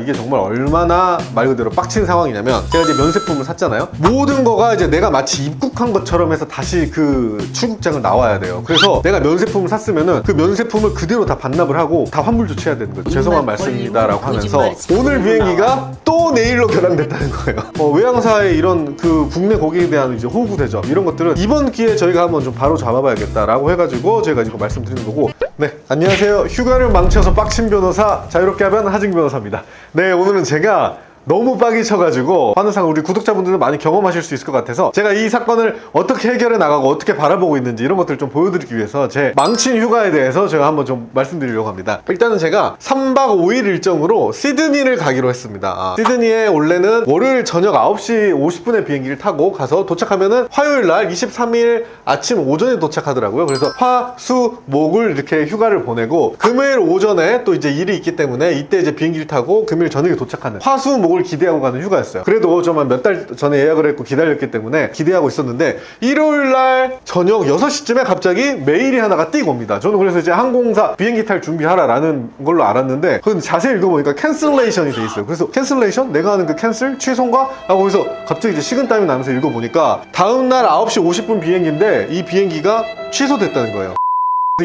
이게 정말 얼마나 말 그대로 빡친 상황이냐면, 제가 이제 면세품을 샀잖아요. 모든 거가 이제 내가 마치 입국한 것처럼 해서 다시 그 출국장을 나와야 돼요. 그래서 내가 면세품을 샀으면은 그 면세품을 그대로 다 반납을 하고 다 환불 조치해야 되는 거죠. 죄송한 말씀입니다 라고 하면서 오늘 비행기가 또 내일로 결항됐다는 거예요. 외항사의 이런 그 국내 고객에 대한 이제 호구 대접 이런 것들은 이번 기회에 저희가 한번 좀 바로 잡아봐야겠다라고 해가지고 제가 이거 말씀드리는 거고. 네, 안녕하세요. 휴가를 망쳐서 빡친 변호사, 자유롭게 하면 하징 변호사입니다. 네, 오늘은 제가 너무 빡이 쳐가지고 환우상 우리 구독자분들도 많이 경험하실 수 있을 것 같아서 제가 이 사건을 어떻게 해결해 나가고 어떻게 바라보고 있는지 이런 것들을 좀 보여드리기 위해서 제 망친 휴가에 대해서 제가 한번 좀 말씀드리려고 합니다. 일단은 제가 3박 5일 일정으로 시드니를 가기로 했습니다. 시드니에 원래는 월요일 저녁 9시 50분에 비행기를 타고 가서 도착하면은 화요일 날 23일 아침 오전에 도착하더라고요. 그래서 화, 수, 목을 이렇게 휴가를 보내고 금요일 오전에 또 이제 일이 있기 때문에 이때 이제 비행기를 타고 금요일 저녁에 도착하는 화, 수, 목 기대하고 가는 휴가였어요. 그래도 좀 몇 달 전에 예약을 했고 기다렸기 때문에 기대하고 있었는데 일요일날 저녁 6시쯤에 갑자기 메일이 하나가 띄고 옵니다. 저는 그래서 이제 항공사 비행기 탈 준비하라 라는 걸로 알았는데 그건 자세히 읽어보니까 캔슬레이션이 돼 있어요. 그래서 캔슬레이션? 내가 하는 그 캔슬? 취소인가? 라고 해서 갑자기 이제 식은땀이 나면서 읽어보니까 다음날 9시 50분 비행기인데 이 비행기가 취소됐다는 거예요.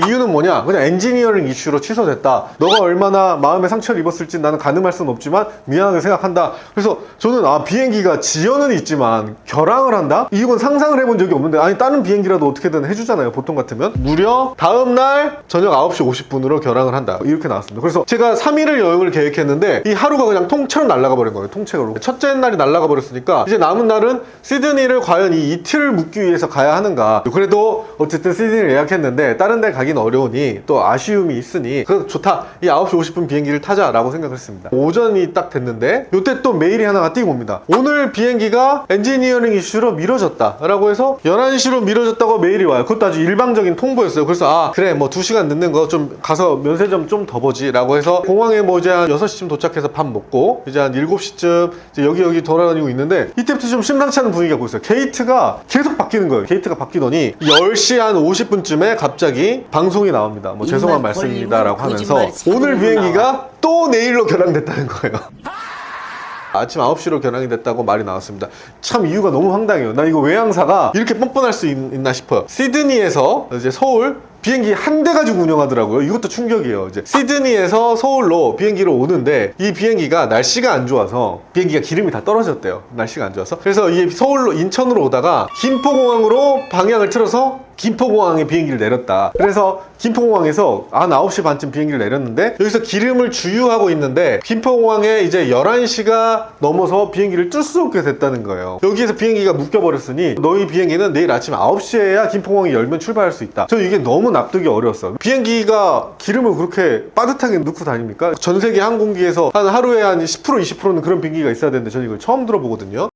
이유는 뭐냐? 그냥 엔지니어링 이슈로 취소됐다. 너가 얼마나 마음에 상처를 입었을지 나는 가늠할 수는 없지만 미안하게 생각한다. 그래서 저는 비행기가 지연은 있지만 결항을 한다? 이건 상상을 해본 적이 없는데 아니 다른 비행기라도 어떻게든 해주잖아요. 보통 같으면. 무려 다음날 저녁 9시 50분으로 결항을 한다. 이렇게 나왔습니다. 그래서 제가 3일을 여행을 계획했는데 이 하루가 그냥 통째로 날아가 버린 거예요. 통째로. 첫째 날이 날아가 버렸으니까 이제 남은 날은 시드니를 과연 이 이틀을 묵기 위해서 가야 하는가. 그래도 어쨌든 시드니를 예약했는데 다른 데 가긴 어려우니 또 아쉬움이 있으니 그래도 좋다. 이 9시 50분 비행기를 타자라고 생각을 했습니다. 오전이 딱 됐는데 요때 또 메일이 하나가 띄고 옵니다. 오늘 비행기가 엔지니어링 이슈로 미뤄졌다 라고 해서 11시로 미뤄졌다고 메일이 와요. 그것도 아주 일방적인 통보였어요. 그래서 그래 뭐 2시간 늦는 거 좀 가서 면세점 좀 더 보지 라고 해서 공항에 뭐 이제 한 6시쯤 도착해서 밥 먹고 이제 한 7시쯤 이제 여기 돌아다니고 있는데 이때부터 좀 심상치 않은 분위기가 보였어요. 게이트가 계속 바뀌는 거예요. 게이트가 바뀌더니 10시 한 50분쯤에 갑자기 방송이 나옵니다. 뭐 죄송한 말씀입니다 라고 하면서 오늘 비행기가 또 내일로 결항됐다는 거예요. 아침 9시로 결항이 됐다고 말이 나왔습니다. 참 이유가 너무 황당해요. 나 이거 외항사가 이렇게 뻔뻔할 수 있나 싶어요. 시드니에서 이제 서울 비행기 한 대 가지고 운영하더라고요. 이것도 충격이에요. 이제 시드니에서 서울로 비행기로 오는데 이 비행기가 날씨가 안 좋아서 비행기가 기름이 다 떨어졌대요. 날씨가 안 좋아서. 그래서 이게 서울로 인천으로 오다가 김포공항으로 방향을 틀어서 김포공항에 비행기를 내렸다. 그래서 김포공항에서 한 9시 반쯤 비행기를 내렸는데 여기서 기름을 주유하고 있는데 김포공항에 이제 11시가 넘어서 비행기를 뜰 수 없게 됐다는 거예요. 여기에서 비행기가 묶여버렸으니 너희 비행기는 내일 아침 9시에야 김포공항이 열면 출발할 수 있다. 저 이게 너무 납득이 어려웠어요. 비행기가 기름을 그렇게 빠듯하게 넣고 다닙니까? 전 세계 항공기에서 한 하루에 한 10% 20%는 그런 비행기가 있어야 되는데 저는 이걸 처음 들어보거든요.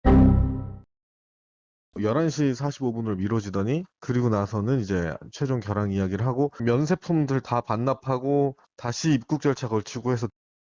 11시 45분으로 미뤄지더니 그리고 나서는 이제 최종 결항 이야기를 하고 면세품들 다 반납하고 다시 입국 절차 걸치고 해서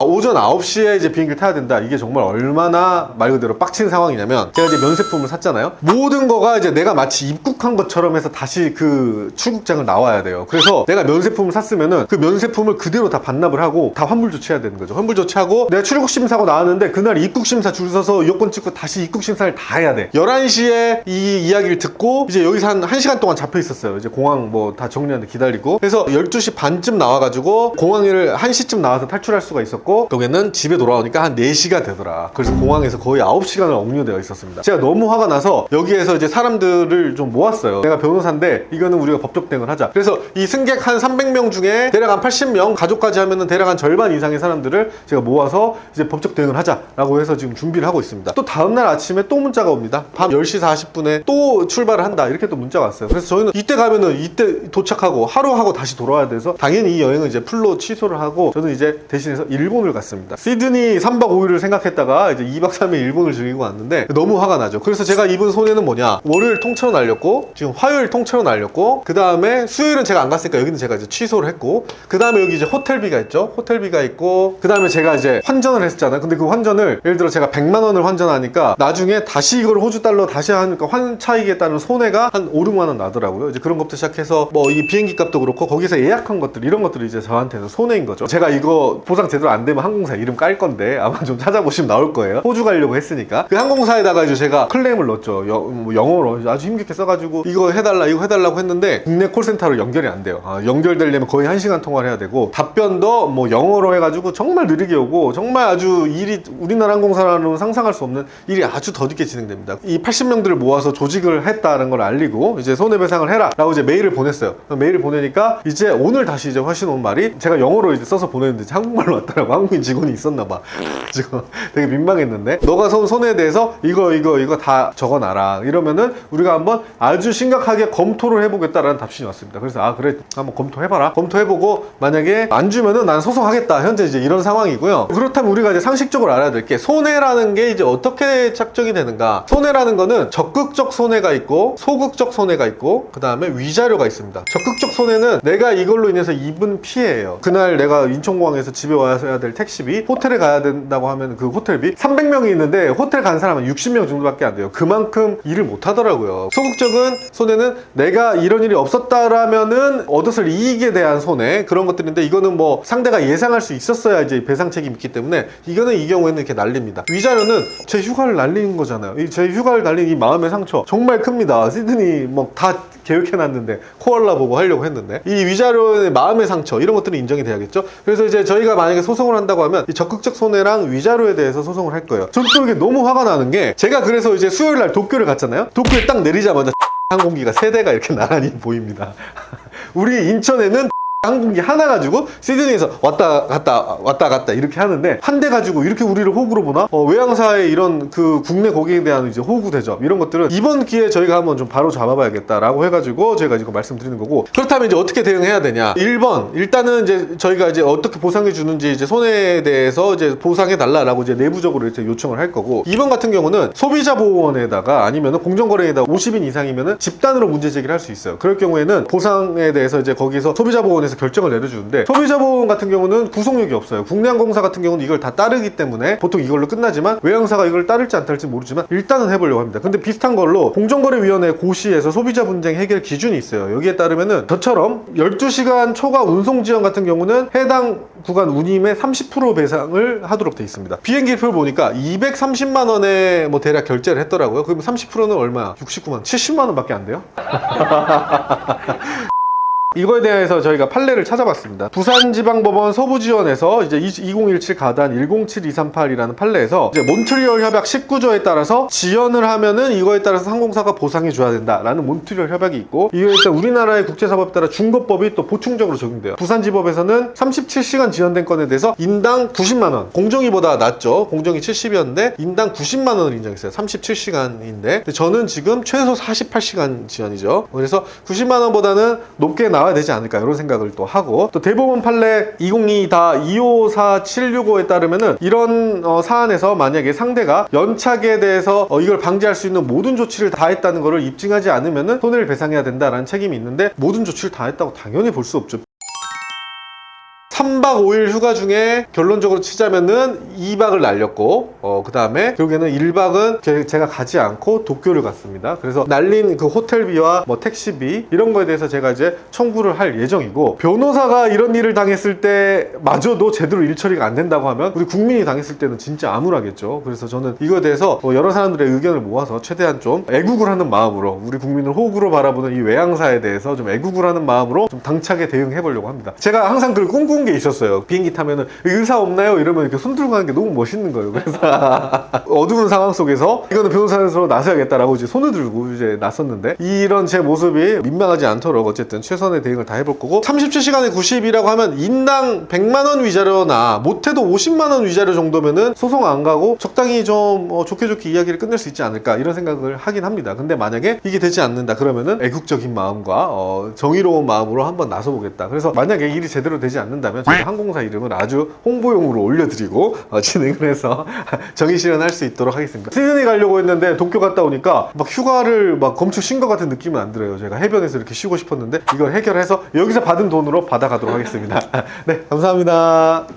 오전 9시에 이제 비행기를 타야 된다. 이게 정말 얼마나 말 그대로 빡친 상황이냐면 제가 이제 면세품을 샀잖아요. 모든 거가 이제 내가 마치 입국한 것처럼 해서 다시 그 출국장을 나와야 돼요. 그래서 내가 면세품을 샀으면은 그 면세품을 그대로 다 반납을 하고 다 환불 조치해야 되는 거죠. 환불 조치하고 내가 출국 심사하고 나왔는데 그날 입국 심사 줄 서서 여권 찍고 다시 입국 심사를 다 해야 돼. 11시에 이 이야기를 듣고 이제 여기서 한 1시간 동안 잡혀 있었어요. 이제 공항 뭐 다 정리하는데 기다리고. 그래서 12시 반쯤 나와가지고 공항을 1시쯤 나와서 탈출할 수가 있었고 거기는 집에 돌아오니까 한 4시가 되더라. 그래서 공항에서 거의 9시간을 억류되어 있었습니다. 제가 너무 화가 나서 여기에서 이제 사람들을 좀 모았어요. 내가 변호사인데 이거는 우리가 법적 대응을 하자. 그래서 이 승객 한 300명 중에 대략 한 80명 가족까지 하면은 대략 한 절반 이상의 사람들을 제가 모아서 이제 법적 대응을 하자라고 해서 지금 준비를 하고 있습니다. 또 다음날 아침에 또 문자가 옵니다. 밤 10시 40분에 또 출발을 한다. 이렇게 또 문자가 왔어요. 그래서 저희는 이때 가면은 이때 도착하고 하루 하고 다시 돌아와야 돼서 당연히 이 여행은 이제 풀로 취소를 하고 저는 이제 대신해서 일본을 갔습니다. 시드니 3박 5일을 생각했다가 이제 2박 3일 일본을 즐기고 왔는데 너무 화가 나죠. 그래서 제가 입은 손해는 뭐냐? 월요일 통째로 날렸고 지금 화요일 통째로 날렸고 그 다음에 수요일은 제가 안 갔으니까 여기는 제가 이제 취소를 했고 그 다음에 여기 이제 호텔비가 있죠. 호텔비가 있고 그 다음에 제가 이제 환전을 했잖아요. 근데 그 환전을 예를 들어 제가 100만 원을 환전하니까 나중에 다시 이걸 호주 달러 다시 하니까 환 차익에 따른 손해가 한 5, 6만 원 나더라고요. 이제 그런 것부터 시작해서 뭐 이 비행기 값도 그렇고 거기서 예약한 것들 이런 것들이 이제 저한테는 손해인 거죠. 제가 이거 보상 제대로 안 되면 항공사 이름 깔 건데 아마 좀 찾아보시면 나올 거예요. 호주 가려고 했으니까 그 항공사에다가 이제 제가 클레임을 넣었죠. 영어로 아주 힘겹게 써가지고 이거 해달라고 했는데 국내 콜센터로 연결이 안 돼요. 연결되려면 거의 1시간 통화를 해야 되고 답변도 뭐 영어로 해가지고 정말 느리게 오고 정말 아주 일이 우리나라 항공사라는 상상할 수 없는 일이 아주 더디게 진행됩니다. 이 80명들을 모아서 조직을 했다는 걸 알리고 이제 손해배상을 해라 라고 이제 메일을 보냈어요. 메일을 보내니까 이제 오늘 다시 이제 훨씬 온 말이 제가 영어로 이제 써서 보냈는데 한국말로 왔더라고. 한국인 직원이 있었나 봐. 지금 되게 민망했는데 너가 손해에 대해서 이거 다 적어놔라 이러면은 우리가 한번 아주 심각하게 검토를 해보겠다라는 답신이 왔습니다. 그래서 그래 한번 검토해봐라. 검토해보고 만약에 안 주면은 난 소송하겠다. 현재 이제 이런 상황이고요. 그렇다면 우리가 이제 상식적으로 알아야 될 게 손해라는 게 이제 어떻게 착정이 되는가. 손해라는 거는 적극적 손해가 있고 소극적 손해가 있고 그 다음에 위자료가 있습니다. 적극적 손해는 내가 이걸로 인해서 입은 피해예요. 그날 내가 인천공항에서 집에 와야 될 택시비, 호텔에 가야 된다고 하면 그 호텔비 300명이 있는데 호텔 간 사람은 60명 정도밖에 안 돼요. 그만큼 일을 못 하더라고요. 소극적인 손해는 내가 이런 일이 없었다라면은 얻었을 이익에 대한 손해, 그런 것들인데 이거는 뭐 상대가 예상할 수 있었어야 이제 배상 책임이 있기 때문에 이거는 이 경우에는 이렇게 날립니다. 위자료는 제 휴가를 날리는 거잖아요. 제 휴가를 날린 이 마음의 상처 정말 큽니다. 시드니 뭐 다 계획해놨는데 코알라 보고 하려고 했는데 이 위자료의 마음의 상처 이런 것들은 인정이 돼야겠죠. 그래서 이제 저희가 만약에 소송을 한다고 하면 이 적극적 손해랑 위자료에 대해서 소송을 할 거예요. 전 또 이게 너무 화가 나는 게 제가 그래서 이제 수요일날 도쿄를 갔잖아요. 도쿄에 딱 내리자마자 항공기가 3대가 이렇게 나란히 보입니다. 우리 인천에는 항공기 하나 가지고 시드니에서 왔다 갔다 이렇게 하는데 한 대 가지고 이렇게 우리를 호구로 보나? 외항사의 이런 그 국내 고객에 대한 이제 호구 대접 이런 것들은 이번 기회에 저희가 한번 좀 바로 잡아봐야겠다라고 해가지고 제가 지금 말씀드리는 거고, 그렇다면 이제 어떻게 대응해야 되냐? 1번 일단은 이제 저희가 이제 어떻게 보상해 주는지 이제 손해에 대해서 이제 보상해 달라라고 이제 내부적으로 이제 요청을 할 거고, 2번 같은 경우는 소비자보호원에다가 아니면은 공정거래에다 50인 이상이면은 집단으로 문제 제기를 할 수 있어요. 그럴 경우에는 보상에 대해서 이제 거기서 소비자보호원에서 결정을 내려주는데, 소비자보호원 같은 경우는 구속력이 없어요. 국내 항공사 같은 경우는 이걸 다 따르기 때문에 보통 이걸로 끝나지만 외항사가 이걸 따를지 안 따를지 모르지만 일단은 해보려고 합니다. 근데 비슷한 걸로 공정거래위원회 고시에서 소비자 분쟁 해결 기준이 있어요. 여기에 따르면은 저처럼 12시간 초과 운송 지연 같은 경우는 해당 구간 운임의 30% 배상을 하도록 돼 있습니다. 비행기표 보니까 230만 원에 뭐 대략 결제를 했더라고요. 그럼 30%는 얼마야? 69만 원, 70만 원밖에 안 돼요? 이거에 대해서 저희가 판례를 찾아봤습니다. 부산지방법원 서부지원에서 이제 2017 가단 107238이라는 판례에서 이제 몬트리올 협약 19조에 따라서 지연을 하면은 이거에 따라서 항공사가 보상해 줘야 된다라는 몬트리올 협약이 있고, 이거에 일단 우리나라의 국제사법에 따라 중거법이 또 보충적으로 적용돼요. 부산지법에서는 37시간 지연된 건에 대해서 인당 90만 원, 공정위보다 낮죠. 공정위 70이었는데 인당 90만 원을 인정했어요. 37시간인데 저는 지금 최소 48시간 지연이죠. 그래서 90만 원보다는 높게 나와야 되지 않을까 이런 생각을 또 하고, 또 대법원 판례 2022-254765에 따르면은 이런 사안에서 만약에 상대가 연착에 대해서 이걸 방지할 수 있는 모든 조치를 다 했다는 것을 입증하지 않으면은 손해를 배상해야 된다라는 책임이 있는데, 모든 조치를 다 했다고 당연히 볼 수 없죠. 3박 5일 휴가 중에 결론적으로 치자면은 2박을 날렸고, 그 다음에 결국에는 1박은 제가 가지 않고 도쿄를 갔습니다. 그래서 날린 그 호텔비와 뭐 택시비 이런 거에 대해서 제가 이제 청구를 할 예정이고, 변호사가 이런 일을 당했을 때 마저도 제대로 일 처리가 안 된다고 하면 우리 국민이 당했을 때는 진짜 암울하겠죠. 그래서 저는 이거에 대해서 여러 사람들의 의견을 모아서 최대한 좀 애국을 하는 마음으로, 우리 국민을 호구로 바라보는 이 외항사에 대해서 좀 애국을 하는 마음으로 좀 당차게 대응해 보려고 합니다. 제가 항상 그걸 꿈꾼 게 있었어요. 비행기 타면은 의사 없나요? 이러면 이렇게 손 들고 가는 게 너무 멋있는 거예요. 그래서 어두운 상황 속에서 이거는 변호사로 나서야겠다라고 이제 손을 들고 이제 나섰는데, 이런 제 모습이 민망하지 않도록 어쨌든 최선의 대응을 다 해볼 거고, 37시간에 90이라고 하면 인당 100만 원 위자료나 못해도 50만 원 위자료 정도면은 소송 안 가고 적당히 좀 좋게 이야기를 끝낼 수 있지 않을까 이런 생각을 하긴 합니다. 근데 만약에 이게 되지 않는다 그러면은 애국적인 마음과 정의로운 마음으로 한번 나서보겠다. 그래서 만약에 일이 제대로 되지 않는다면 저희가 항공사 이름을 아주 홍보용으로 올려드리고 진행을 해서 정의 실현할 수 있도록 하겠습니다. 시드니 가려고 했는데 도쿄 갔다 오니까 막 휴가를 막 검출 쉰 것 같은 느낌은 안 들어요. 제가 해변에서 이렇게 쉬고 싶었는데 이걸 해결해서 여기서 받은 돈으로 받아가도록 하겠습니다. 네, 감사합니다.